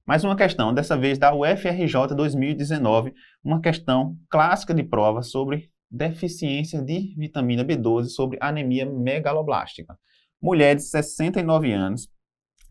Mais uma questão, dessa vez da UFRJ 2019, uma questão clássica de prova sobre deficiência de vitamina B12, sobre anemia megaloblástica. Mulher de 69 anos,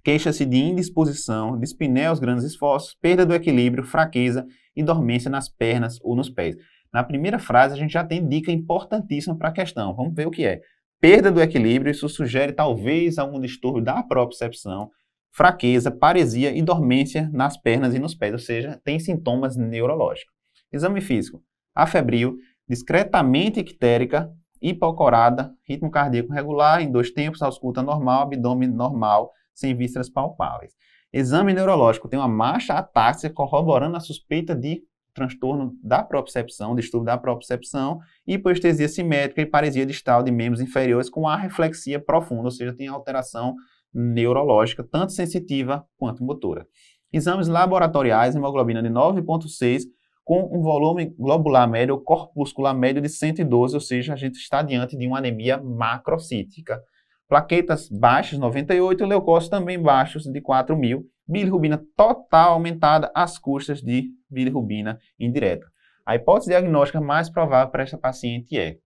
queixa-se de indisposição, dispneia aos grandes esforços, perda do equilíbrio, fraqueza e dormência nas pernas ou nos pés. Na primeira frase, a gente já tem dica importantíssima para a questão. Vamos ver o que é. Perda do equilíbrio, isso sugere talvez algum distúrbio da propriocepção, fraqueza, paresia e dormência nas pernas e nos pés, ou seja, tem sintomas neurológicos. Exame físico. Afebril, discretamente ictérica, hipocorada, ritmo cardíaco regular, em 2 tempos, ausculta normal, abdômen normal, sem vísceras palpáveis. Exame neurológico, tem uma marcha atáxica corroborando a suspeita de transtorno da propriocepção, distúrbio da propriocepção, hipoestesia simétrica e paresia distal de membros inferiores com arreflexia profunda, ou seja, tem alteração neurológica, tanto sensitiva quanto motora. Exames laboratoriais, hemoglobina de 9,6, com um volume globular médio ou corpuscular médio de 112, ou seja, a gente está diante de uma anemia macrocítica. Plaquetas baixas, 98, leucócitos também baixos, de 4.000. Bilirrubina total aumentada às custas de bilirrubina indireta. A hipótese diagnóstica mais provável para esta paciente é: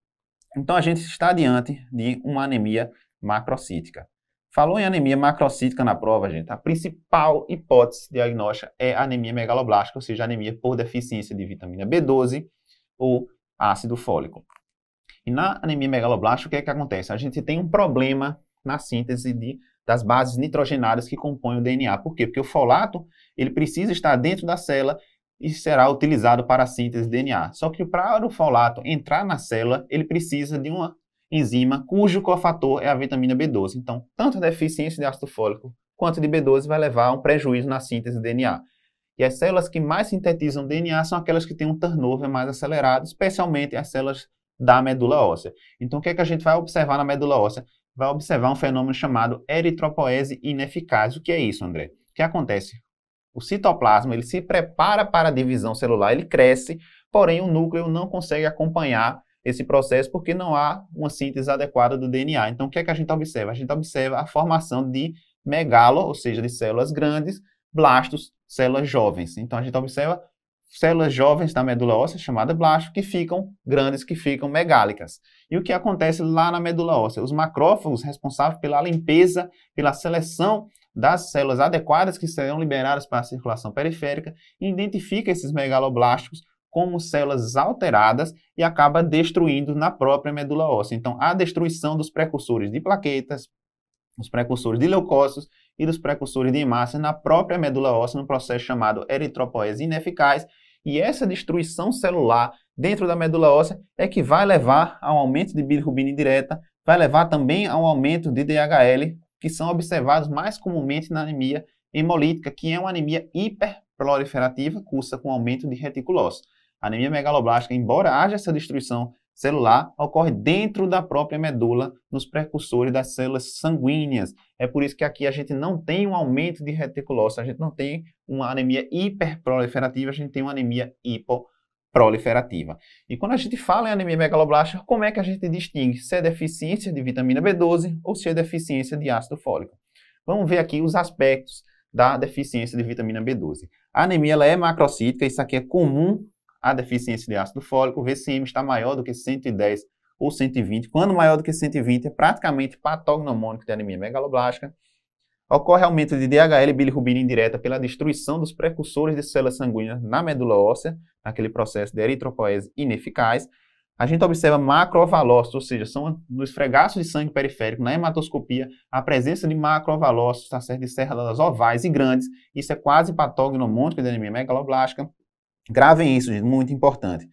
então a gente está diante de uma anemia macrocítica. Falou em anemia macrocítica na prova, gente, a principal hipótese diagnóstica é anemia megaloblástica, ou seja, anemia por deficiência de vitamina B12 ou ácido fólico. E na anemia megaloblástica, o que é que acontece? A gente tem um problema na síntese das bases nitrogenadas que compõem o DNA. Por quê? Porque o folato ele precisa estar dentro da célula e será utilizado para a síntese de DNA. Só que para o folato entrar na célula, ele precisa de uma enzima cujo cofator é a vitamina B12. Então, tanto a deficiência de ácido fólico quanto de B12 vai levar a um prejuízo na síntese de DNA. E as células que mais sintetizam DNA são aquelas que têm um turnover mais acelerado, especialmente as células da medula óssea. Então, o que é que a gente vai observar na medula óssea? Vai observar um fenômeno chamado eritropoese ineficaz. O que é isso, André? O que acontece? O citoplasma ele se prepara para a divisão celular, ele cresce, porém o núcleo não consegue acompanhar esse processo porque não há uma síntese adequada do DNA. Então, o que é que a gente observa? A gente observa a formação de megalo, ou seja, de células grandes, blastos, células jovens. Então, a gente observa células jovens da medula óssea, chamada blasto, que ficam grandes, que ficam megálicas. E o que acontece lá na medula óssea? Os macrófagos responsáveis pela limpeza, pela seleção das células adequadas que serão liberadas para a circulação periférica, identifica esses megaloblásticos como células alteradas e acaba destruindo na própria medula óssea. Então, a destruição dos precursores de plaquetas, os precursores de leucócitos e dos precursores de hemácias na própria medula óssea, no processo chamado eritropoese ineficaz, e essa destruição celular dentro da medula óssea é que vai levar a um aumento de bilirrubina indireta, vai levar também a um aumento de DHL, que são observados mais comumente na anemia hemolítica, que é uma anemia hiperproliferativa, cursa com aumento de reticulócitos. A anemia megaloblástica, embora haja essa destruição celular, ocorre dentro da própria medula, nos precursores das células sanguíneas. É por isso que aqui a gente não tem um aumento de reticulócitos, a gente não tem uma anemia hiperproliferativa, a gente tem uma anemia hipoproliferativa. E quando a gente fala em anemia megaloblástica, como é que a gente distingue se é deficiência de vitamina B12 ou se é deficiência de ácido fólico? Vamos ver aqui os aspectos da deficiência de vitamina B12. A anemia ela é macrocítica, isso aqui é comum à deficiência de ácido fólico. O VCM está maior do que 110 ou 120. Quando maior do que 120, é praticamente patognomônico de anemia megaloblástica. Ocorre aumento de DHL e bilirrubina indireta pela destruição dos precursores de células sanguíneas na medula óssea, naquele processo de eritropoese ineficaz. A gente observa macrovalócitos, ou seja, são no esfregaço de sangue periférico, na hematoscopia, a presença de macrovalócitos, tá certo? De células ovais e grandes. Isso é quase patognomônico de anemia megaloblástica. Gravem isso, gente, muito importante.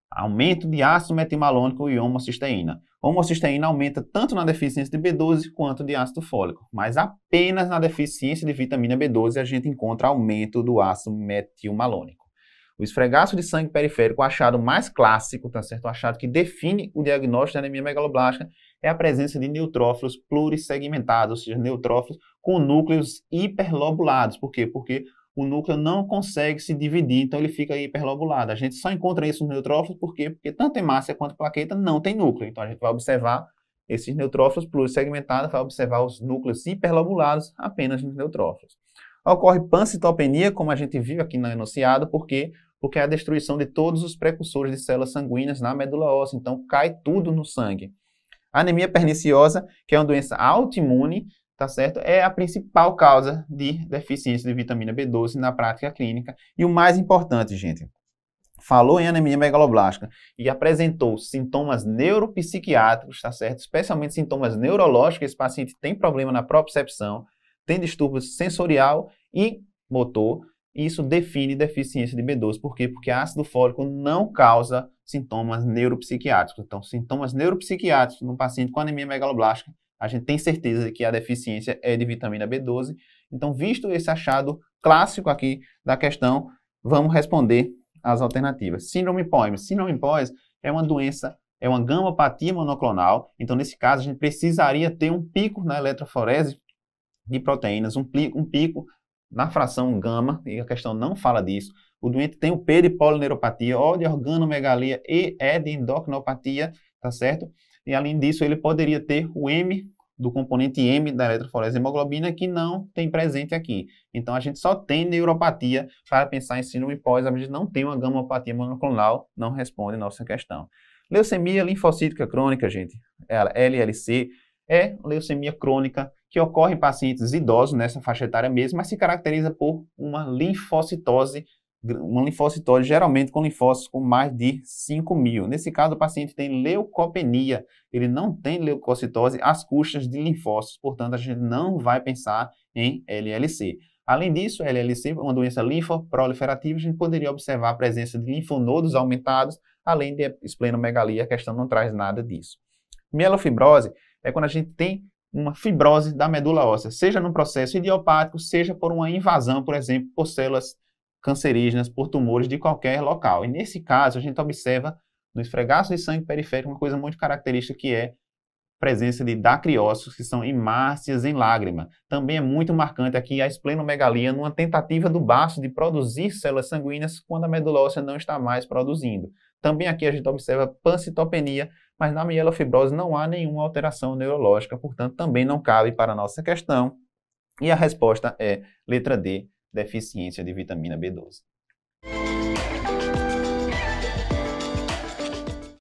Aumento de ácido metilmalônico e homocisteína. A homocisteína aumenta tanto na deficiência de B12 quanto de ácido fólico, mas apenas na deficiência de vitamina B12 a gente encontra aumento do ácido metilmalônico. O esfregaço de sangue periférico, o achado mais clássico, tá certo? O achado que define o diagnóstico de anemia megaloblástica é a presença de neutrófilos plurissegmentados, ou seja, neutrófilos com núcleos hiperlobulados. Por quê? Porque o núcleo não consegue se dividir, então ele fica hiperlobulado. A gente só encontra isso nos neutrófilos, por quê? Porque tanto hemácia quanto plaqueta não tem núcleo. Então a gente vai observar esses neutrófilos plurissegmentados, vai observar os núcleos hiperlobulados apenas nos neutrófilos. Ocorre pancitopenia, como a gente viu aqui no enunciado, por quê? Porque é a destruição de todos os precursores de células sanguíneas na medula óssea, então cai tudo no sangue. A anemia perniciosa, que é uma doença autoimune, tá certo? É a principal causa de deficiência de vitamina B12 na prática clínica. E o mais importante, gente, falou em anemia megaloblástica e apresentou sintomas neuropsiquiátricos, tá certo? Especialmente sintomas neurológicos, esse paciente tem problema na propriocepção, tem distúrbio sensorial e motor, e isso define deficiência de B12. Por quê? Porque ácido fólico não causa sintomas neuropsiquiátricos. Então, sintomas neuropsiquiátricos no paciente com anemia megaloblástica, a gente tem certeza de que a deficiência é de vitamina B12. Então, visto esse achado clássico aqui da questão, vamos responder as alternativas. Síndrome POEMS. Síndrome POEMS é uma doença, é uma gamopatia monoclonal. Então, nesse caso, a gente precisaria ter um pico na eletroforese de proteínas, um pico na fração gama, e a questão não fala disso. O doente tem o P de polineuropatia, O de organomegalia e E de endocrinopatia, tá certo? E além disso, ele poderia ter o M do componente M da eletroforese hemoglobina, que não tem presente aqui. Então, a gente só tem neuropatia para pensar em síndrome pós, a gente não tem uma gamopatia monoclonal, não responde a nossa questão. Leucemia linfocítica crônica, gente, LLC, é leucemia crônica que ocorre em pacientes idosos, nessa faixa etária mesmo, mas se caracteriza por uma linfocitose geralmente com linfócitos com mais de 5.000. Nesse caso, o paciente tem leucopenia, ele não tem leucocitose às custas de linfócitos, portanto, a gente não vai pensar em LLC. Além disso, a LLC é uma doença linfoproliferativa, a gente poderia observar a presença de linfonodos aumentados, além de esplenomegalia, a questão não traz nada disso. Mielofibrose é quando a gente tem uma fibrose da medula óssea, seja num processo idiopático, seja por uma invasão, por exemplo, por células cancerígenas, por tumores de qualquer local. E nesse caso, a gente observa no esfregaço de sangue periférico uma coisa muito característica que é a presença de dacriócitos, que são hemácias em lágrima. Também é muito marcante aqui a esplenomegalia numa tentativa do baço de produzir células sanguíneas quando a medula óssea não está mais produzindo. Também aqui a gente observa pancitopenia, mas na mielofibrose não há nenhuma alteração neurológica, portanto também não cabe para a nossa questão. E a resposta é letra D, deficiência de vitamina B12.